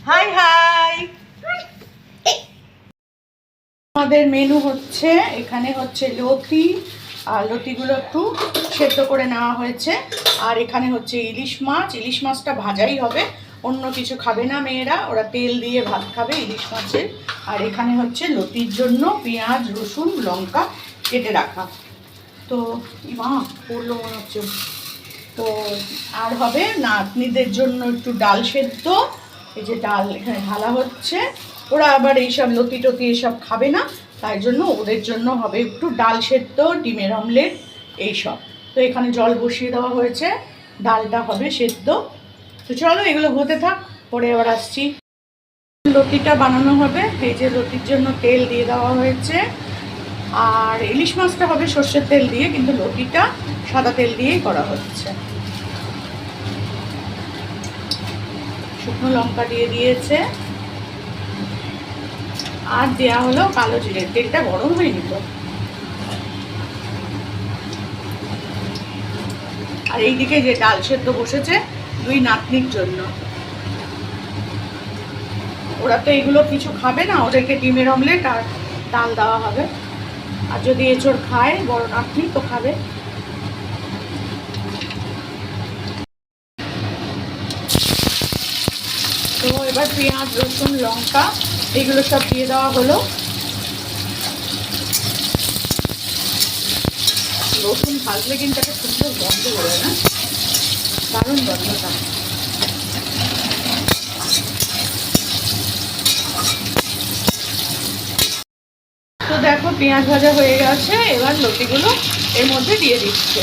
High high. আমাদের menu হচ্ছে, এখানে হচ্ছে লতি, আর লতিগুলো একটু সেদ্ধ করে নেওয়া হয়েছে। আর এখানে হচ্ছে ইলিশ মাছ। ইলিশ মাছটা ভাজাই হবে, অন্য কিছু খাবে না মেয়েরা, ওরা তেল দিয়ে ভাত খাবে ইলিশ মাছের। আর এখানে হচ্ছে লতির জন্য পেঁয়াজ, রসুন, লঙ্কা কেটে রাখা। তো মা পড়লো মনে হচ্ছে। তো আর হবে নাতনিদের জন্য একটু ডাল সেদ্ধ, এই যে ডাল এখানে ঢালা হচ্ছে। ওরা আবার এইসব লতি টতি এসব খাবে না, তাই জন্য ওদের জন্য হবে একটু ডাল সেদ্ধ, ডিমের অমলেট এইসব। তো এখানে জল বসিয়ে দেওয়া হয়েছে, ডালটা হবে সেদ্ধ। তো চলো এগুলো হতে থাক, পরে আবার আসছি। লতিটা বানানো হবে, এই যে লতির জন্য তেল দিয়ে দেওয়া হয়েছে। আর ইলিশ মাছটা হবে সর্ষের তেল দিয়ে, কিন্তু লতিটা সাদা তেল দিয়েই করা হচ্ছে। শুকনো লঙ্কা দিয়ে দিয়েছে, আর দেওয়া হলো কালো জিরে। তেলটা গরম হয়নি তো। আর এইদিকে যে ডাল সেদ্ধ বসেছে দুই নাতনির জন্য, ওরা তো এগুলো কিছু খাবে না, ওদেরকে ডিমের অমলেট আর ডাল দেওয়া হবে। আর যদি এঁচড় খায় বড় নাতনি তো খাবে। তো এবার পেঁয়াজ, রসুন, লঙ্কা এগুলো সব দিয়ে দেওয়া হলো। রসুন ভাজলে কিন্তু একটা সুন্দর গন্ধ করে না, দারুণ গন্ধটা। তো দেখো পেঁয়াজ ভাজা হয়ে গেছে, এবার লতিগুলো এর মধ্যে দিয়ে দিচ্ছে।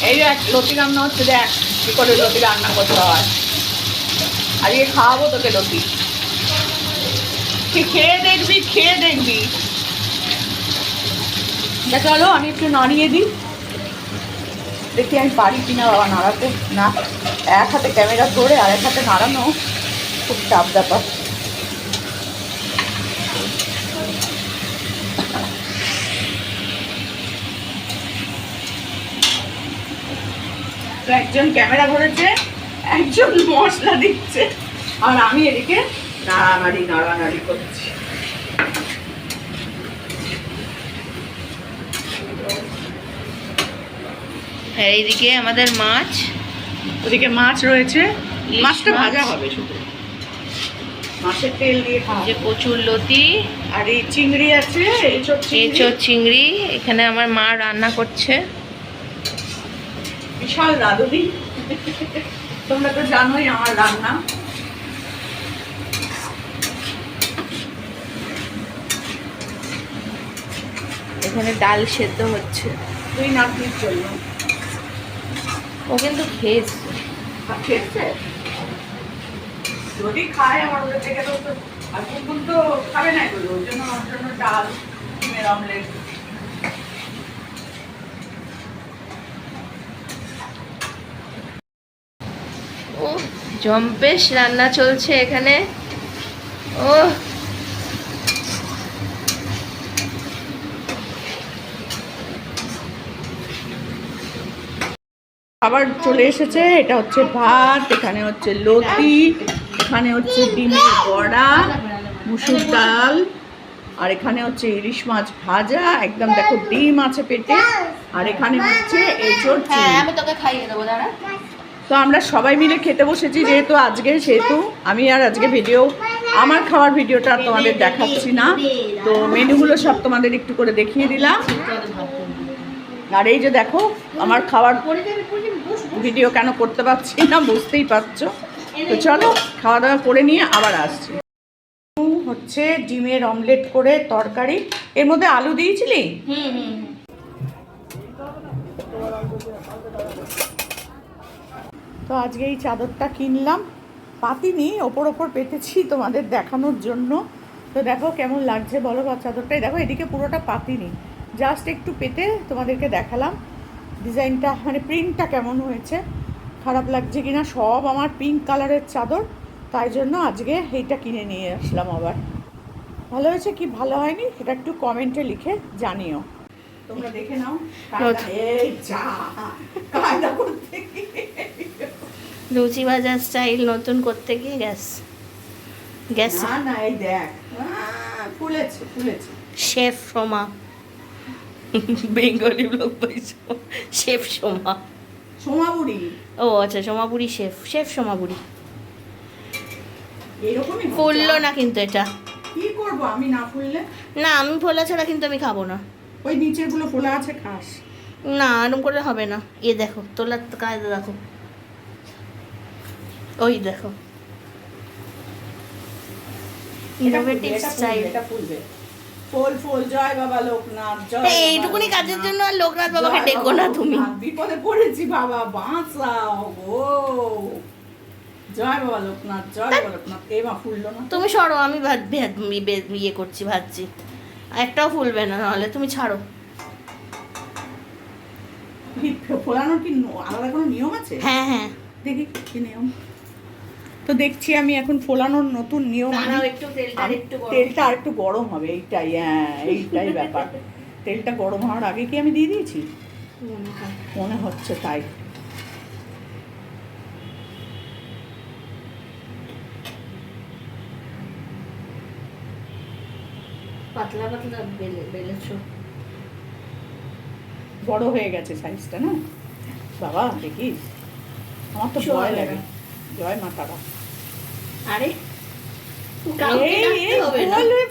এই দেখ লতি রান্না হচ্ছে, দেখ কি করে লতি রান্না করতে হয়। আজকে খাওয়াবো তোকে লতি, তুই খেয়ে দেখবি, খেয়ে দেখবি। দেখ চলো আমি একটু নাড়িয়ে দিই, দেখি আমি পারি কিনা বাবা নাড়াতে। না, এক হাতে ক্যামেরা ধরে আর এক হাতে নাড়ানো খুব চাপ ব্যাপার। তো একজন ক্যামেরা ধরেছে, একজন মশলা দিচ্ছে, আর আমি এদিকে নাড়ানাড়ি করছি। এইদিকে আমাদের মাছ, ওদিকে মাছ রয়েছে, মাছটা ভাজা হবে শুধু, মাছের তেল দিয়ে খাওয়া। যে প্রচুর লতি আর এই চিংড়ি আছে, এঁচোড় চিংড়ি এখানে আমার মা রান্না করছে। বিশাল রাঁধুনি, তোমরা তো জানোই আমার রান্না। এখানে ডাল সেদ্ধ হচ্ছে দুই নাতনির জন্য। ও কিন্তু খেয়েছে। খেয়েছে যদি খায় আমার ওদের থেকে, তো আর কুকুর তো খাবে না এগুলো, ওর জন্য ওর জন্য ডাল, ডিমের অমলেট। ও জম্পেশ রান্না চলছে এখানে। ও খাবার চলে এসেছে, এটা হচ্ছে ভাত, এখানে হচ্ছে লতি, এখানে হচ্ছে ডিমের বড়া, মুসুর ডাল, আর এখানে হচ্ছে ইলিশ মাছ ভাজা, একদম দেখো ডিম আছে পেটে, আর এখানে হচ্ছে এঁচোড় চিংড়ি। আমি তোকে খাইয়ে দেবো, দাঁড়া। তো আমরা সবাই মিলে খেতে বসেছি যেহেতু আজকে, সেহেতু আমি আর আজকে আমার খাওয়ার ভিডিওটা তোমাদের দেখাচ্ছি না। তো মেনুগুলো সব তোমাদের একটু করে দেখিয়ে দিলাম। আর এই যে দেখো আমার খাওয়ার ভিডিও কেন করতে পারছি না বুঝতেই পারছো। তো চলো খাওয়া দাওয়া করে নিয়ে আবার আসছি। হচ্ছে ডিমের অমলেট করে তরকারি, এর মধ্যে আলু দিয়েছিলি? তো আজকে এই চাদরটা কিনলাম, পাতিনি, ওপর পেতেছি তোমাদের দেখানোর জন্য। তো দেখো কেমন লাগছে বলো, বা চাদরটাই দেখো, এদিকে পুরোটা পাতিনি, জাস্ট একটু পেতে তোমাদেরকে দেখালাম ডিজাইনটা, মানে প্রিন্টটা কেমন হয়েছে, খারাপ লাগছে কিনা। সব আমার পিঙ্ক কালারের চাদর, তাই জন্য আজকে এইটা কিনে নিয়ে আসলাম। আবার ভালো হয়েছে কি ভালো হয়নি সেটা একটু কমেন্টে লিখে জানিও। তোমরা দেখে নাও এই যা কায়দা করতে গিয়ে। লুচি ভাজার স্টাইল নতুন করতে গিয়ে গ্যাস না না এই দেখ ফুলেছে ফুলেছে। শেফ সোমা, বেঙ্গলি ব্লগ পাইছো, শেফ সোমা। সোমাবুড়ি। ও আচ্ছা, সোমাপুরি শেফ, শেফ সোমাপুরি। এরকমই ফুললো না কিন্তু এটা। কি করব আমি না ফুললে? না আমি ফোলা ছাড়া কিন্তু আমি খাবো না। ওই নিচের গুলো ফোলা আছে খাস। না এরকম করে হবে না। এ দেখো তোলার কায়দা দেখো, ওই দেখো ইনোভেটিভ স্টাইল। এটা ফুলবে। ফুল ফুল জয় বাবা লোকনাথ জয়। এইটুকুনি কাজের জন্য আর লোকনাথ বাবাকে ডেকো না তুমি। বিপদে পড়েছি বাবা, বাঁচাও গো। জয় বাবা লোকনাথ জয় বাবা লোকনাথ। এবার ফুললো না। তুমি সরো, আমি ইয়ে করছি, ভাজছি। একটাও ফুলবে না, নাহলে তুমি ছাড়ো। ফোলানোর কি আলাদা কোনো নিয়ম আছে? হ্যাঁ হ্যাঁ, দেখি কি নিয়ম। তো দেখছি আমি এখন ফোলানোর নতুন নিয়ম। তেলটা আর একটু গরম হবে, এইটাই। হ্যাঁ এইটাই ব্যাপার। তেলটা গরম হওয়ার আগে কি আমি দিয়ে দিয়েছি? মনে হচ্ছে তাই। পাতলা পাতলা বেলেছো। বড় হয়ে গেছে সাইজটা না বাবা, দেখিস আমার তো ভয় লাগে। জয় মা তারা। আরে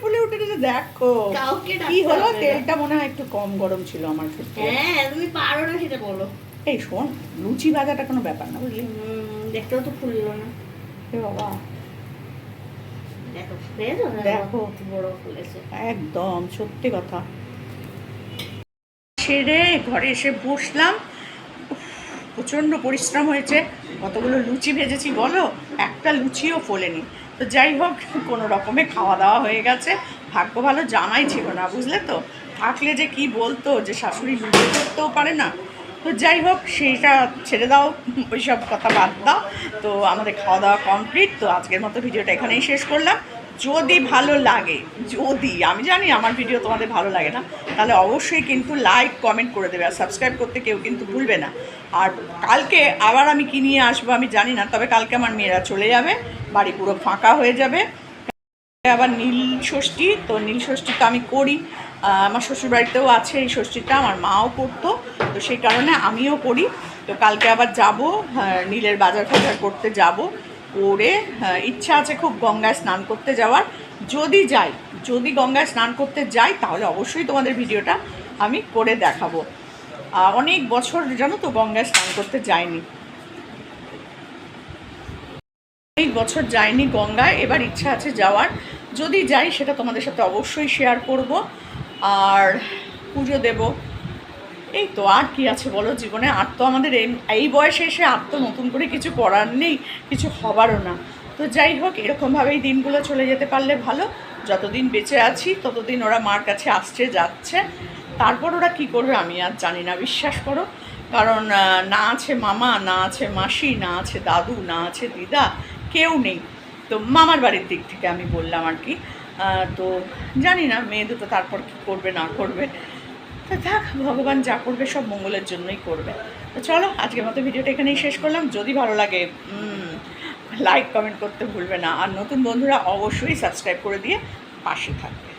ফুলে উঠে দেখো কি হলো। তেলটা মনে হয় একটু কম গরম ছিল আমার ক্ষেত্রে। হ্যাঁ তুমি পারো না সেটা বলো। এই শোন, লুচি ভাজাটা কোনো ব্যাপার না বুঝলি। দেখতেও তো ফুললো না। এ বাবা দেখো দেখো বড় ফুলেছে একদম, সত্যি কথা। সেরে ঘরে এসে বসলাম। প্রচণ্ড পরিশ্রম হয়েছে। কতগুলো লুচি ভেজেছি বলো, একটা লুচিও ফোলেনি। তো যাই হোক, কোনো রকমে খাওয়া দাওয়া হয়ে গেছে। ভাগ্য ভালো জামাই ছিল না, বুঝলে তো। থাকলে যে কি বলতো যে শাশুড়ি লুচি করতেও পারে না। তো যাই হোক, সেইটা ছেড়ে দাও, ওইসব কথা বাদ দাও। তো আমাদের খাওয়া দাওয়া কমপ্লিট। তো আজকের মতো ভিডিওটা এখানেই শেষ করলাম। যদি ভালো লাগে, যদি, আমি জানি আমার ভিডিও তোমাদের ভালো লাগে না, তাহলে অবশ্যই কিন্তু লাইক কমেন্ট করে দেবে। আর সাবস্ক্রাইব করতে কেউ কিন্তু ভুলবে না। আর কালকে আবার আমি কি নিয়ে আসবো আমি জানি না, তবে কালকে আমার মেয়েরা চলে যাবে, বাড়ি পুরো ফাঁকা হয়ে যাবে। আবার নীল ষষ্ঠী, তো নীল ষষ্ঠী তো আমি করি, আমার শ্বশুরবাড়িতেও আছে এই ষষ্ঠীটা, আমার মাও করতো, তো সেই কারণে আমিও করি। তো কালকে আবার যাব, নীলের বাজার ফাজার করতে যাব, করে ইচ্ছা আছে খুব গঙ্গায় স্নান করতে যাওয়ার। যদি গঙ্গায় স্নান করতে যাই তাহলে অবশ্যই তোমাদের ভিডিওটা আমি করে দেখাবো। অনেক বছর জানো তো গঙ্গায় স্নান করতে যাইনি, অনেক বছর যাইনি গঙ্গায়। এবার ইচ্ছা আছে যাওয়ার। যদি যাই সেটা তোমাদের সাথে অবশ্যই শেয়ার করব, আর পুজো দেব। এই তো, আর কি আছে বলো জীবনে। আর তো আমাদের এই বয়সে এসে আর তো নতুন করে কিছু করার নেই, কিছু হবারও না। তো যাই হোক, এরকমভাবেই দিনগুলো চলে যেতে পারলে ভালো। যতদিন বেঁচে আছি ততদিন ওরা মার কাছে আসছে যাচ্ছে। তারপর ওরা কি করবে আমি আর জানি না, বিশ্বাস করো। কারণ না আছে মামা, না আছে মাসি, না আছে দাদু, না আছে দিদা, কেউ নেই। তো মামার বাড়ির দিক থেকে আমি বললাম আর কি। তো জানি না মেয়ে দুটো তারপর কী করবে না করবে। তো থাক, ভগবান যা করবে সব মঙ্গলের জন্যই করবে। তো চলো, আজকের মতো ভিডিওটা এখানেই শেষ করলাম। যদি ভালো লাগে লাইক কমেন্ট করতে ভুলবে না, আর নতুন বন্ধুরা অবশ্যই সাবস্ক্রাইব করে দিয়ে পাশে থাকবে।